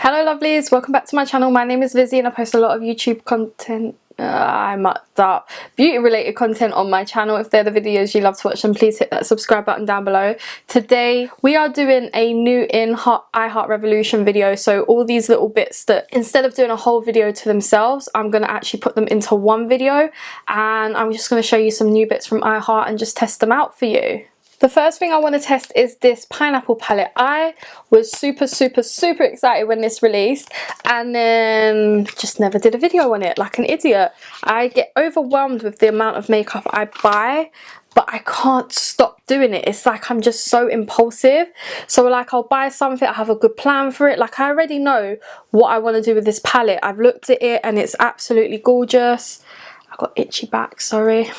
Hello lovelies, welcome back to my channel. My name is Lizzie and I post a lot of YouTube content. I mucked up. Beauty related content on my channel. If they're the videos you love to watch, then please hit that subscribe button down below. Today we are doing a new iHeart Revolution video. So all these little bits that instead of doing a whole video to themselves, I'm going to actually put them into one video, and I'm just going to show you some new bits from iHeart and just test them out for you. The first thing I want to test is this pineapple palette. I was super excited when this released and then just never did a video on it like an idiot. I get overwhelmed with the amount of makeup I buy, but I can't stop doing it. It's like I'm just so impulsive. So like I'll buy something, I have a good plan for it. Like I already know what I want to do with this palette. I've looked at it and it's absolutely gorgeous. I got itchy back, sorry.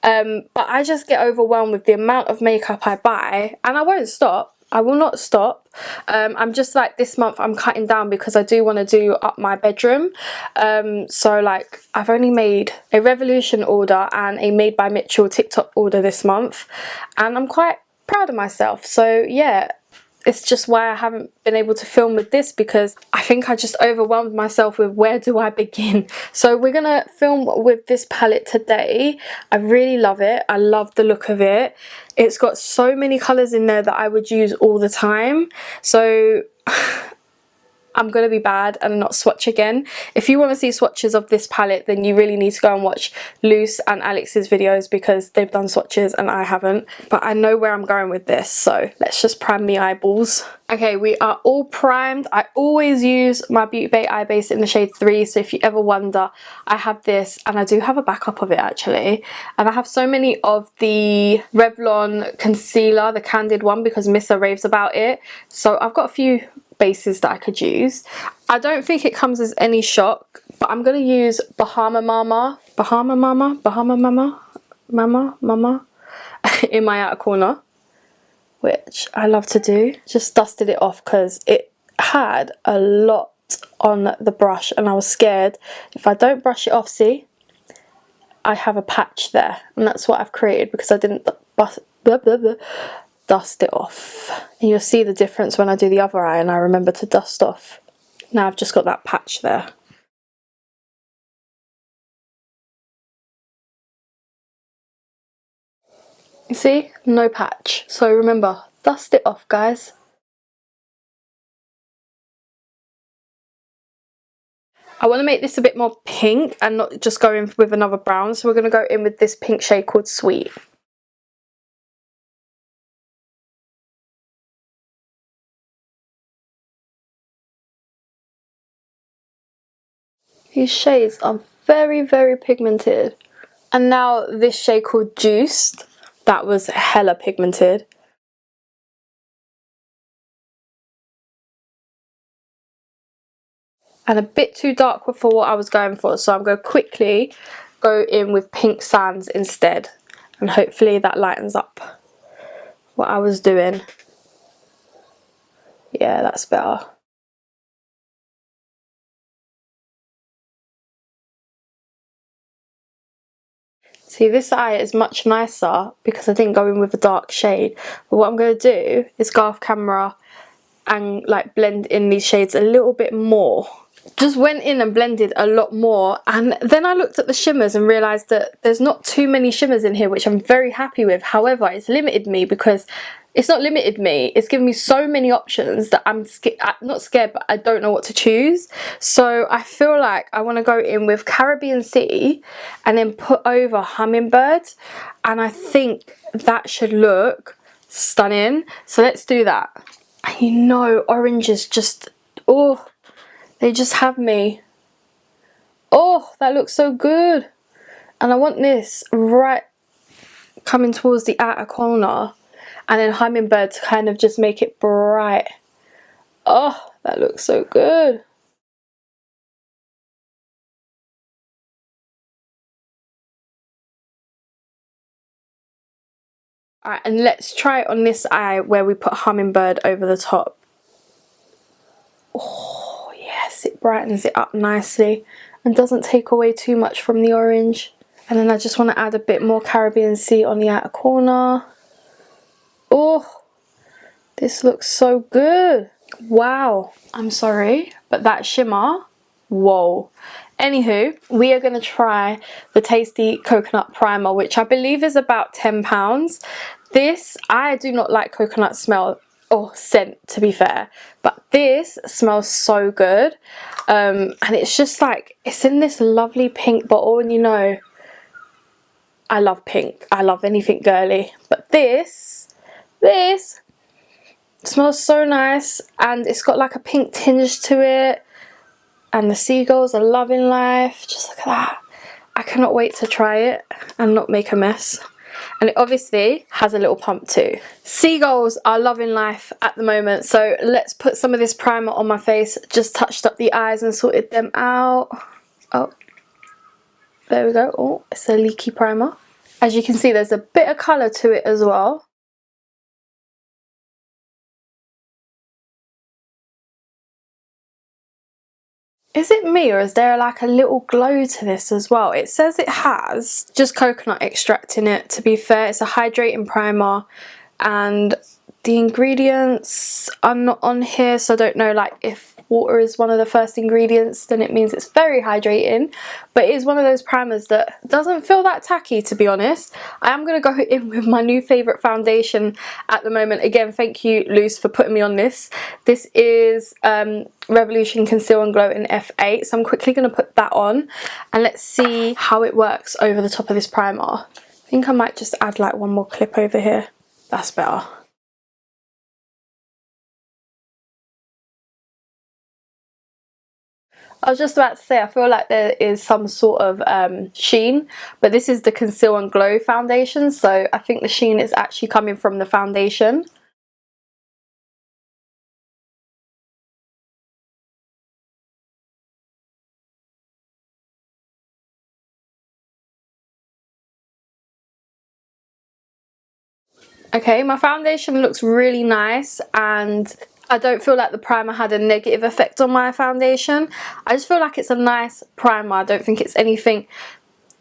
But I just get overwhelmed with the amount of makeup I buy, and I won't stop. I will not stop. I'm just like, this month I'm cutting down because I do want to do up my bedroom. So like I've only made a Revolution order and a Made by Mitchell TikTok order this month, and I'm quite proud of myself. So yeah, it's just why I haven't been able to film with this, because I think I just overwhelmed myself with where do I begin. So we're gonna film with this palette today. I really love it. I love the look of it. It's got so many colours in there that I would use all the time. So I'm going to be bad and not swatch again. If you want to see swatches of this palette, then you really need to go and watch Luce and Alex's videos, because they've done swatches and I haven't. But I know where I'm going with this, so let's just prime the eyeballs. Okay, we are all primed. I always use my Beauty Bay eye base in the shade 3, so if you ever wonder, I have this, and I do have a backup of it actually. And I have so many of the Revlon concealer, the Candid one, because Missa raves about it. So I've got a few bases that I could use. I don't think it comes as any shock, but I'm going to use Bahama Mama in my outer corner, which I love to do. Just dusted it off because it had a lot on the brush and I was scared if I don't brush it off, see, I have a patch there, and that's what I've created because I didn't dust it off. And you'll see the difference when I do the other eye and I remember to dust off. Now I've just got that patch there. You see? No patch. So remember, dust it off, guys. I want to make this a bit more pink and not just go in with another brown, so we're going to go in with this pink shade called Sweet. These shades are very pigmented. And now this shade called Juiced, that was hella pigmented. And a bit too dark for what I was going for, so I'm going to quickly go in with Pink Sands instead, and hopefully that lightens up what I was doing. Yeah, that's better. See, this eye is much nicer because I didn't go in with a dark shade. But what I'm going to do is go off camera and like blend in these shades a little bit more. Just went in and blended a lot more, and then I looked at the shimmers and realised that there's not too many shimmers in here, which I'm very happy with. However, it's limited me because it's not limited me, it's given me so many options that I'm not scared, but I don't know what to choose. So I feel like I want to go in with Caribbean Sea and then put over Hummingbird, and I think that should look stunning. So let's do that. And you know, oranges just, oh, they just have me. Oh, that looks so good. And I want this right coming towards the outer corner, and then Hummingbird to kind of just make it bright. Oh, that looks so good. Alright, and let's try it on this eye where we put Hummingbird over the top. Oh, yes, it brightens it up nicely and doesn't take away too much from the orange. And then I just want to add a bit more Caribbean Sea on the outer corner. Oh, this looks so good. Wow, I'm sorry, but that shimmer, whoa. Anywho, we are going to try the Tasty Coconut Primer, which I believe is about £10. This, I do not like coconut smell or scent, to be fair, but this smells so good. And it's just like, it's in this lovely pink bottle, and you know, I love pink. I love anything girly. But this smells so nice, and it's got like a pink tinge to it. And the seagulls are loving life. Just look at that. I cannot wait to try it and not make a mess. And it obviously has a little pump too. Seagulls are loving life at the moment. So let's put some of this primer on my face. Just touched up the eyes and sorted them out. Oh, there we go. Oh, it's a leaky primer. As you can see, there's a bit of colour to it as well. Is it me, or is there like a little glow to this as well? It says it has just coconut extract in it. To be fair, it's a hydrating primer, and the ingredients are not on here, so I don't know, like if water is one of the first ingredients, then it means it's very hydrating. But it is one of those primers that doesn't feel that tacky, to be honest. I am going to go in with my new favourite foundation at the moment. Again, thank you, Luce, for putting me on this. This is Revolution Conceal and Glow in F8, so I'm quickly going to put that on, and let's see how it works over the top of this primer. I think I might just add like one more clip over here. That's better. I was just about to say, I feel like there is some sort of sheen, but this is the Conceal and Glow foundation, so I think the sheen is actually coming from the foundation. Okay, my foundation looks really nice, and I don't feel like the primer had a negative effect on my foundation. I just feel like it's a nice primer. I don't think it's anything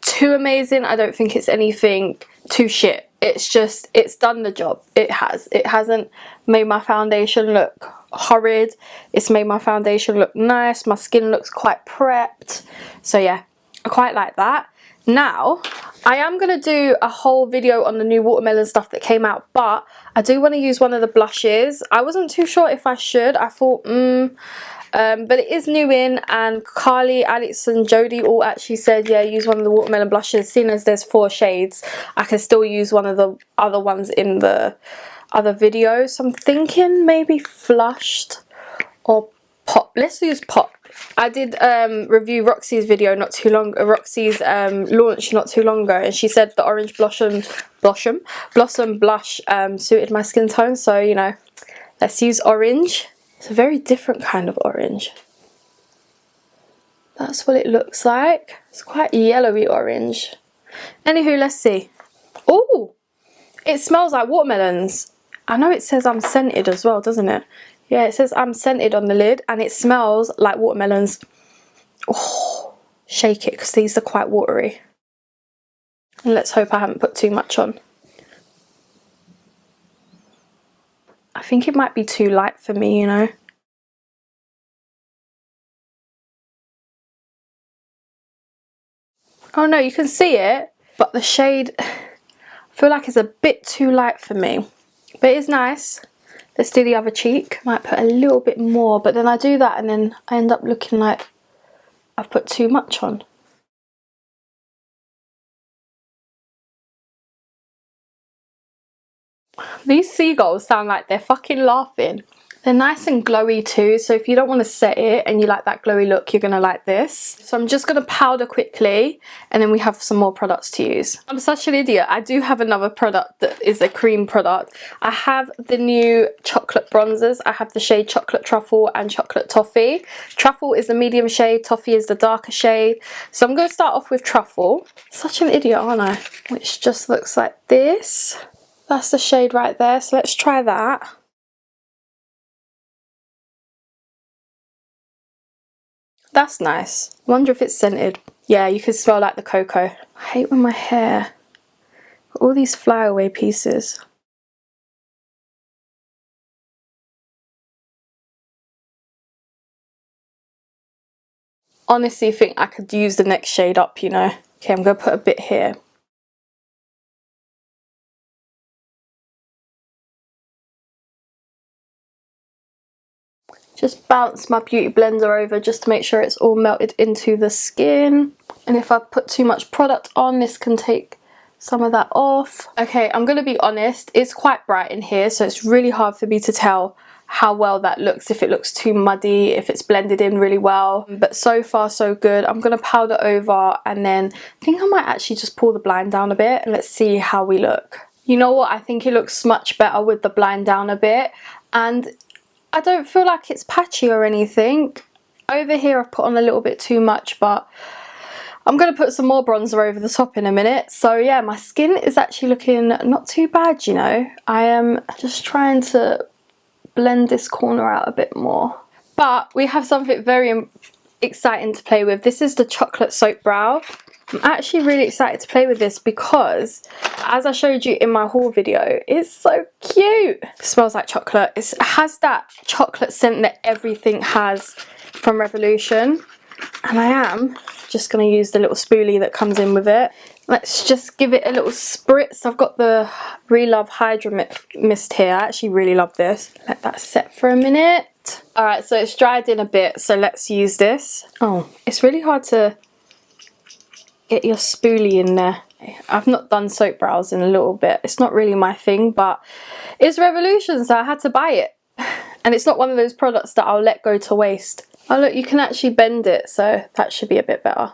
too amazing. I don't think it's anything too shit. It's just, it's done the job. It has. It hasn't made my foundation look horrid. It's made my foundation look nice. My skin looks quite prepped. So yeah, I quite like that. Now, I am going to do a whole video on the new watermelon stuff that came out, but I do want to use one of the blushes. I wasn't too sure if I should. I thought, but it is new in, and Carly, Alex and Jodie all actually said, yeah, use one of the watermelon blushes. Seeing as there's 4 shades, I can still use one of the other ones in the other video. So I'm thinking maybe Flushed or Pop. Let's use Pop. I did review Roxy's video not too long, Roxy's launch not too long ago, and she said the orange blossom blush suited my skin tone, so you know, let's use orange. It's a very different kind of orange. That's what it looks like. It's quite yellowy orange. Anywho, let's see. Oh, it smells like watermelons. I know it says I'm scented as well, doesn't it? Yeah, it says I'm scented on the lid, and it smells like watermelons. Oh, shake it, because these are quite watery. And let's hope I haven't put too much on. I think it might be too light for me, you know. Oh no, you can see it, but the shade, I feel like it's a bit too light for me. But it is nice. Let's do the other cheek. Might put a little bit more, but then I do that and then I end up looking like I've put too much on. These seagulls sound like they're fucking laughing. They're nice and glowy too, so if you don't want to set it and you like that glowy look, you're going to like this. So I'm just going to powder quickly, and then we have some more products to use. I'm such an idiot. I do have another product that is a cream product. I have the new chocolate bronzers. I have the shade Chocolate Truffle and Chocolate Toffee. Truffle is the medium shade, Toffee is the darker shade. So I'm going to start off with Truffle. Such an idiot, aren't I? Which just looks like this. That's the shade right there, so let's try that. That's nice. Wonder if it's scented. Yeah, you can smell like the cocoa. I hate when my hair, all these flyaway pieces. honestly think I could use the next shade up, you know. Okay, I'm going to put a bit here. Just bounce my beauty blender over just to make sure it's all melted into the skin. And if I put too much product on, this can take some of that off. Okay, I'm going to be honest, it's quite bright in here, so it's really hard for me to tell how well that looks, if it looks too muddy, if it's blended in really well. But so far so good. I'm going to powder over, and then I think I might actually just pull the blind down a bit and let's see how we look. You know what, I think it looks much better with the blind down a bit, and I don't feel like it's patchy or anything. Over here I've put on a little bit too much, but I'm going to put some more bronzer over the top in a minute. So yeah, my skin is actually looking not too bad, you know. I am just trying to blend this corner out a bit more. But we have something very exciting to play with. This is the chocolate soap brow. I'm actually really excited to play with this because, as I showed you in my haul video, it's so cute. It smells like chocolate. It has that chocolate scent that everything has from Revolution. And I am just going to use the little spoolie that comes in with it. Let's just give it a little spritz. I've got the Relove Hydra Mist here. I actually really love this. Let that set for a minute. Alright, so it's dried in a bit, so let's use this. Oh, it's really hard to get your spoolie in there. I've not done soap brows in a little bit. It's not really my thing, but it's Revolution, so I had to buy it. And it's not one of those products that I'll let go to waste. Oh look, you can actually bend it, so that should be a bit better.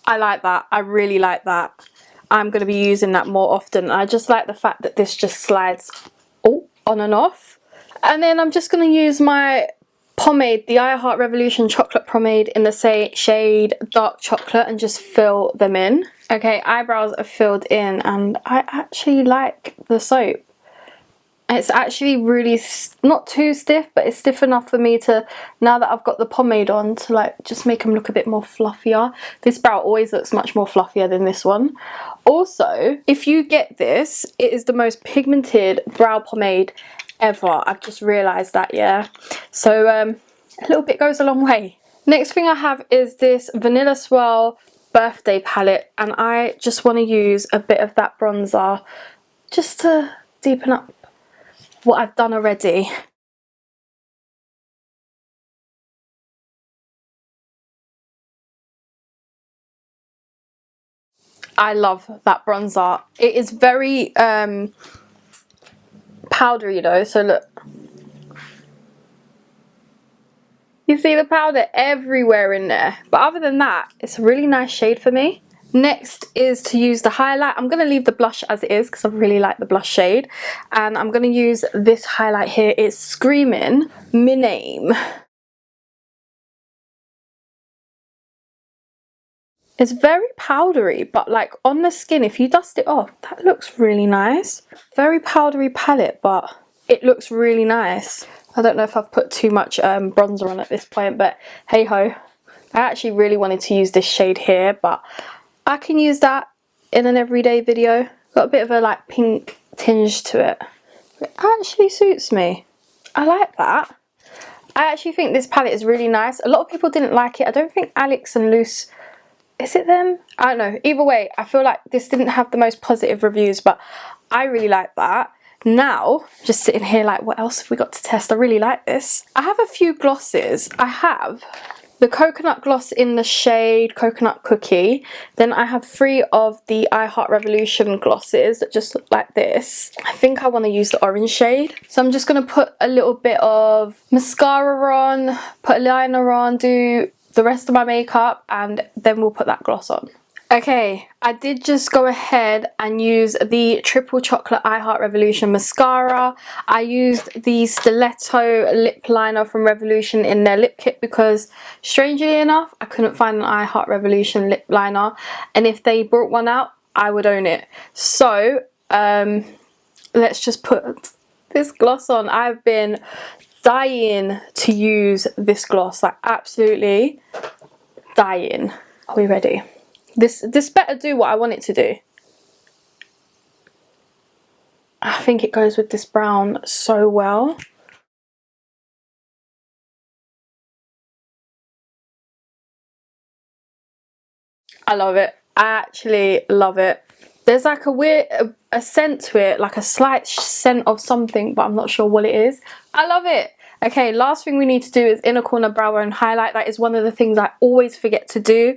I like that. I really like that. I'm going to be using that more often. I just like the fact that this just slides on and off. And then I'm just going to use my pomade, the I Heart Revolution chocolate pomade in the shade Dark Chocolate, and just fill them in. Okay, eyebrows are filled in, and I actually like the soap. It's actually really not too stiff, but it's stiff enough for me to, now that I've got the pomade on, to like just make them look a bit more fluffier. This brow always looks much more fluffier than this one. Also, if you get this, it is the most pigmented brow pomade ever. I've just realised that, yeah. So a little bit goes a long way. Next thing I have is this Vanilla Swirl birthday palette, and I just want to use a bit of that bronzer just to deepen up what I've done already. I love that bronzer. It is very powdery though, so look. You see the powder everywhere in there. But other than that, it's a really nice shade for me. Next is to use the highlight. I'm going to leave the blush as it is because I really like the blush shade. And I'm going to use this highlight here. It's Screaming My Name. It's very powdery, but like on the skin, if you dust it off, that looks really nice. Very powdery palette, but it looks really nice. I don't know if I've put too much bronzer on at this point, but hey ho. I actually really wanted to use this shade here, but I can use that in an everyday video. Got a bit of a like pink tinge to it. It actually suits me. I like that. I actually think this palette is really nice. A lot of people didn't like it. I don't think Alex and Luce, is it them? I don't know. Either way, I feel like this didn't have the most positive reviews, but I really like that. Now, just sitting here like, what else have we got to test? I really like this. I have a few glosses. I have the coconut gloss in the shade Coconut Cookie. Then I have 3 of the I Heart Revolution glosses that just look like this. I think I want to use the orange shade. So I'm just going to put a little bit of mascara on, put a liner on, do the rest of my makeup, and then we'll put that gloss on. Okay, I did just go ahead and use the Triple Chocolate I Heart Revolution mascara. I used the Stiletto lip liner from Revolution in their lip kit because, strangely enough, I couldn't find an I Heart Revolution lip liner, and if they brought one out, I would own it. So, let's just put this gloss on. I've been dying to use this gloss, like absolutely dying. Are we ready? This better do what I want it to do. I think it goes with this brown so well. I love it. I actually love it. There's like a weird a scent to it, like a slight scent of something, but I'm not sure what it is. I love it. Okay, last thing we need to do is inner corner brow bone highlight. That is one of the things I always forget to do.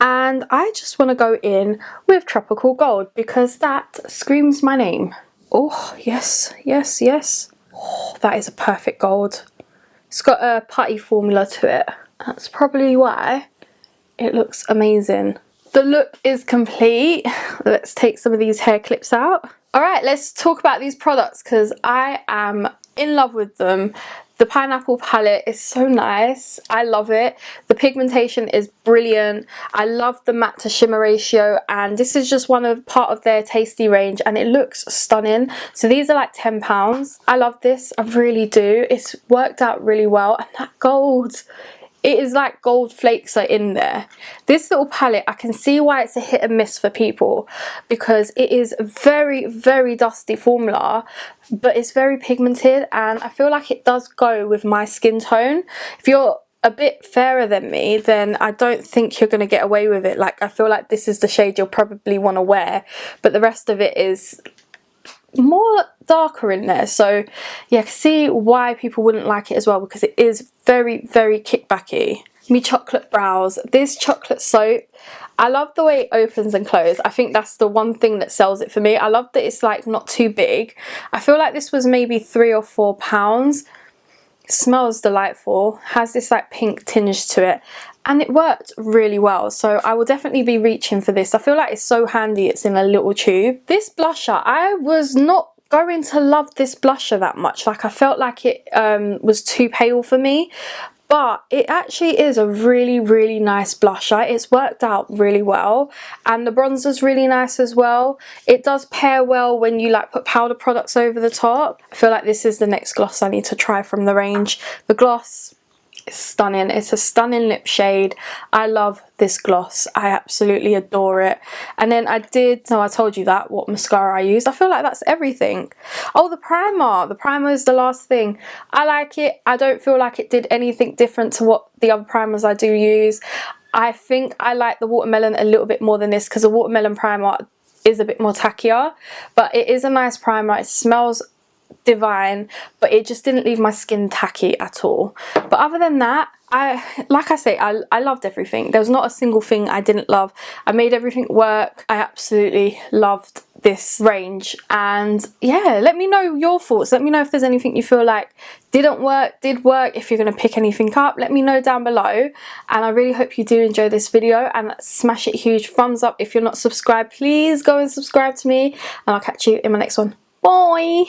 And I just want to go in with Tropical Gold because that screams my name. Oh, yes, yes, yes. Oh, that is a perfect gold. It's got a putty formula to it. That's probably why it looks amazing. The look is complete. Let's take some of these hair clips out. Alright, let's talk about these products because I am in love with them. The pineapple palette is so nice. I love it. The pigmentation is brilliant. I love the matte to shimmer ratio, and this is just part of their tasty range and it looks stunning. So these are like £10. I love this. I really do. It's worked out really well, and that gold, it is like gold flakes are in there. This little palette, I can see why it's a hit and miss for people because it is very, very dusty formula, but it's very pigmented, and I feel like it does go with my skin tone. If you're a bit fairer than me, then I don't think you're going to get away with it. Like, I feel like this is the shade you'll probably want to wear, but the rest of it is more darker in there. So yeah, I can see why people wouldn't like it as well because it is very, very kickbacky. Me chocolate brows. This chocolate soap, I love the way it opens and closes. I think that's the one thing that sells it for me. I love that it's like not too big. I feel like this was maybe £3 or £4. It smells delightful, has this like pink tinge to it, and it worked really well. So I will definitely be reaching for this. I feel like it's so handy, it's in a little tube. This blusher, I was not going to love this blusher that much. Like, I felt like it was too pale for me, but it actually is a really, really nice blusher. It's worked out really well, and the bronzer's really nice as well. It does pair well when you like put powder products over the top. I feel like this is the next gloss I need to try from the range. The gloss is stunning. It's a stunning lip shade. I love this gloss. I absolutely adore it. And then I told you that, what mascara I used. I feel like that's everything. Oh, the primer. The primer is the last thing. I like it. I don't feel like it did anything different to what the other primers I do use. I think I like the watermelon a little bit more than this because the watermelon primer is a bit more tackier, but it is a nice primer. It smells divine, but it just didn't leave my skin tacky at all. But other than that, like I say, I loved everything. There was not a single thing I didn't love. I made everything work. I absolutely loved this range, and yeah, let me know your thoughts. Let me know if there's anything you feel like didn't work, did work. If you're going to pick anything up, let me know down below, and I really hope you do enjoy this video, and smash it huge thumbs up. If you're not subscribed, please go and subscribe to me, and I'll catch you in my next one. Bye.